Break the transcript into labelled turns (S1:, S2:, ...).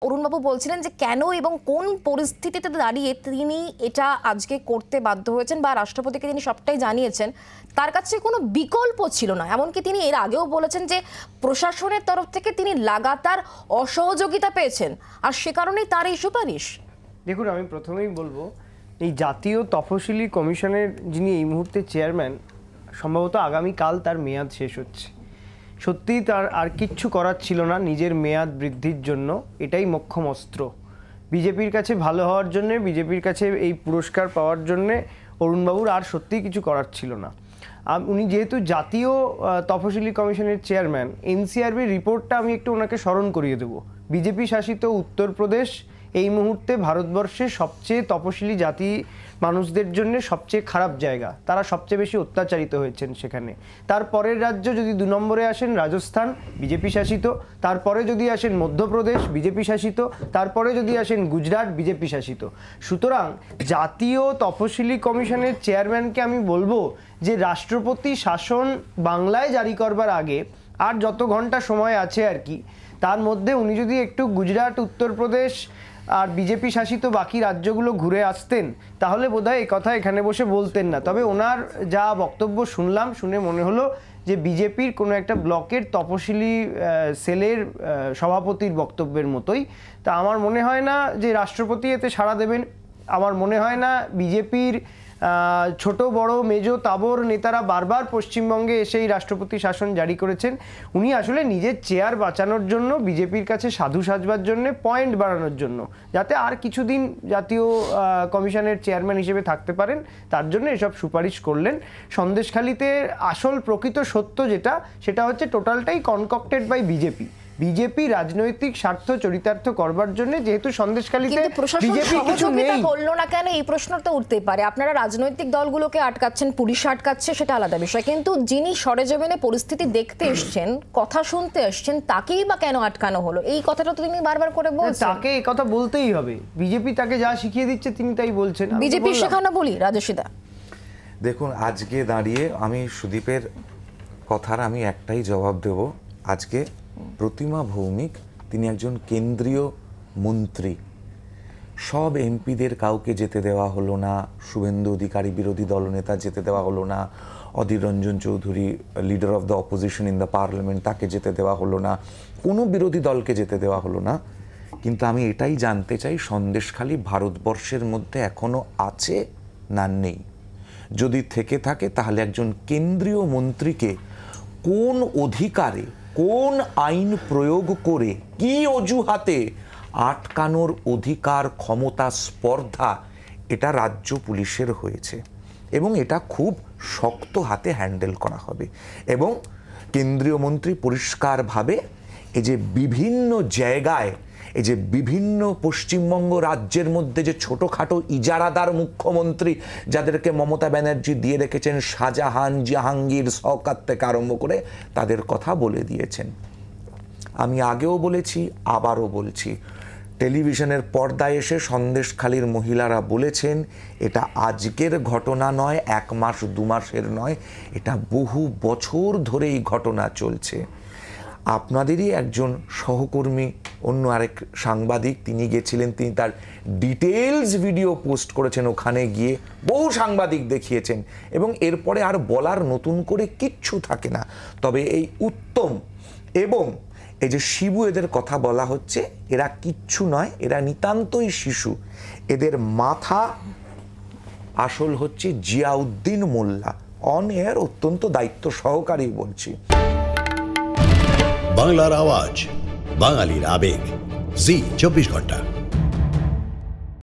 S1: অরুণবাবু বলছিলেন যে কেন এবং কোন পরিস্থিতিতে দাঁড়িয়ে তিনি এটা আজকে করতে বাধ্য হয়েছেন বা রাষ্ট্রপতিকে তিনি সবটাই জানিয়েছেন, তার কাছে কোনো বিকল্প ছিল না। এমনকি তিনি এর আগেও বলেছেন যে প্রশাসনের তরফ থেকে তিনি লাগাতার অসহযোগিতা পেয়েছেন, আর সে কারণেই তার এই সুপারিশ।
S2: দেখুন, আমি প্রথমেই বলবো, এই জাতীয় তফসিলি কমিশনের যিনি এই মুহূর্তে চেয়ারম্যান, সম্ভবত আগামীকাল তার মেয়াদ শেষ হচ্ছে। সত্যিই তার আর কিচ্ছু করার ছিল না নিজের মেয়াদ বৃদ্ধির জন্য। এটাই মোক্ষম অস্ত্র। বিজেপির কাছে ভালো হওয়ার জন্যে, বিজেপির কাছে এই পুরস্কার পাওয়ার জন্যে অরুণবাবুর আর সত্যিই কিছু করার ছিল না। উনি যেহেতু জাতীয় তফসিলি কমিশনের চেয়ারম্যান, এনসিআরবির রিপোর্টটা আমি একটু ওনাকে স্মরণ করিয়ে দেবো। বিজেপি শাসিত উত্তরপ্রদেশ এই মুহূর্তে ভারতবর্ষের সবচেয়ে তপশিলি জাতি মানুষদের জন্য সবচেয়ে খারাপ জায়গা। তারা সবচেয়ে বেশি অত্যাচারিত হয়েছেন সেখানে। তারপরের রাজ্য যদি 2 নম্বরে আসেন রাজস্থান, বিজেপি শাসিত। তারপরে যদি আসেন মধ্যপ্রদেশ, বিজেপি শাসিত। তারপরে যদি আসেন গুজরাট, বিজেপি শাসিত। সুতরাং জাতীয় তফসিলি কমিশনের চেয়ারম্যানকে আমি বলবো যে রাষ্ট্রপতি শাসন বাংলায় জারি করবার আগে আর যত ঘন্টা সময় আছে আর কি, তার মধ্যে উনি যদি একটু গুজরাট, উত্তরপ্রদেশ আর বিজেপি শাসিত বাকি রাজ্যগুলো ঘুরে আসতেন, তাহলে বোধহয় এই কথা এখানে বসে বলতেন না। তবে ওনার যা বক্তব্য শুনলাম, শুনে মনে হলো যে বিজেপির কোনো একটা ব্লকের তপশিলি সেলের সভাপতির বক্তব্যের মতোই। তা আমার মনে হয় না যে রাষ্ট্রপতি এতে সাড়া দেবেন। আমার মনে হয় না বিজেপির ছোট বড় মেজো তাবর নেতারা বারবার পশ্চিমবঙ্গে এসেই রাষ্ট্রপতি শাসন জারি করেছেন। উনি আসলে নিজের চেয়ার বাঁচানোর জন্য, বিজেপির কাছে সাধু সাজবার জন্য, পয়েন্ট বাড়ানোর জন্য, যাতে আর কিছুদিন জাতীয় কমিশনের চেয়ারম্যান হিসেবে থাকতে পারেন, তার জন্য এসব সুপারিশ করলেন। সন্দেশখালিতে আসল প্রকৃত সত্য যেটা, সেটা হচ্ছে টোটালটাই কনকক্টেড বাই বিজেপি। বিজেপি রাজনৈতিক স্বার্থ চরিতার্থ করবার জন্য, যেহেতু সন্দেশখালিতে বিজেপি কিছু নেই,
S1: করলো না কেন এই প্রশ্নটা উঠতেই পারে। আপনারা রাজনৈতিক দলগুলোকে আটকাচ্ছেন, পুলিশ আটকাচ্ছে, সেটা আলাদা বিষয়, কিন্তু যিনি সরেজমিনে পরিস্থিতি দেখতে এসছেন, কথা শুনতে এসছেন, তাকেই বা কেন আটকানো হলো? এই কথাটা তো তিনি বারবার করে বলছেন।
S2: তাকে এই কথা বলতেই হবে। বিজেপি তাকে যা শিখিয়ে দিচ্ছে তিনি তাই বলছেন।
S1: বিজেপি শেখানো বলি রাজস্বীদা।
S3: দেখুন, আজকে দাঁড়িয়ে আমি সুদীপের কথার আমি একটাই জবাব দেব। আজকে প্রতিমা ভৌমিক, তিনি একজন কেন্দ্রীয় মন্ত্রী। সব এমপিদের কাউকে যেতে দেওয়া হলো না, শুভেন্দু অধিকারী বিরোধী দলনেতা যেতে দেওয়া হলো না, Adhir Ranjan Chowdhury leader of the opposition in the parliament, তাকে যেতে দেওয়া হলো না, কোনো বিরোধী দলকে যেতে দেওয়া হলো না। কিন্তু আমি এটাই জানতে চাই, সন্দেশখালি ভারতবর্ষের মধ্যে এখনো আছে না নেই? যদি থেকে থাকে তাহলে একজন কেন্দ্রীয় মন্ত্রীকে কোন অধিকারে, কোন আইন প্রয়োগ করে, কি অজুহাতে আটকানোর অধিকার, ক্ষমতা, স্পর্ধা, এটা রাজ্য পুলিশের হয়েছে এবং এটা খুব শক্ত হাতে হ্যান্ডেল করা হবে। এবং কেন্দ্রীয় মন্ত্রী পরিষ্কারভাবে এই যে বিভিন্ন জায়গায়, এই যে বিভিন্ন পশ্চিমবঙ্গ রাজ্যের মধ্যে যে ছোটোখাটো ইজারাদার মুখ্যমন্ত্রী যাদেরকে মমতা ব্যানার্জি দিয়ে রেখেছেন, শাহজাহান, জাহাঙ্গীর, শওকত থেকে আরম্ভ করে, তাদের কথা বলে দিয়েছেন। আমি আগেও বলেছি, আবারও বলছি, টেলিভিশনের পর্দায় এসে সন্দেশখালীর মহিলারা বলেছেন, এটা আজকের ঘটনা নয়, 1 মাস 2 মাসের নয়, এটা বহু বছর ধরে এই ঘটনা চলছে। আপনাদেরই একজন সহকর্মী, অন্য আরেক সাংবাদিক, তিনি গেছিলেন, তিনি তার ডিটেলস ভিডিও পোস্ট করেছেন, ওখানে গিয়ে বহু সাংবাদিক দেখিয়েছেন এবং এরপরে আর বলার নতুন করে কিচ্ছু থাকে না। তবে এই উত্তম এবং এই যে শিবু, এদের কথা বলা হচ্ছে, এরা কিচ্ছু নয়, এরা নিতান্তই শিশু। এদের মাথা আসল হচ্ছে জিয়াউদ্দিন মোল্লা। অন এয়ার অত্যন্ত দায়িত্ব সহকারী বলছি।
S4: বাংলার আওয়াজ, বাঙালির আবেগ, জি 24 ঘন্টা।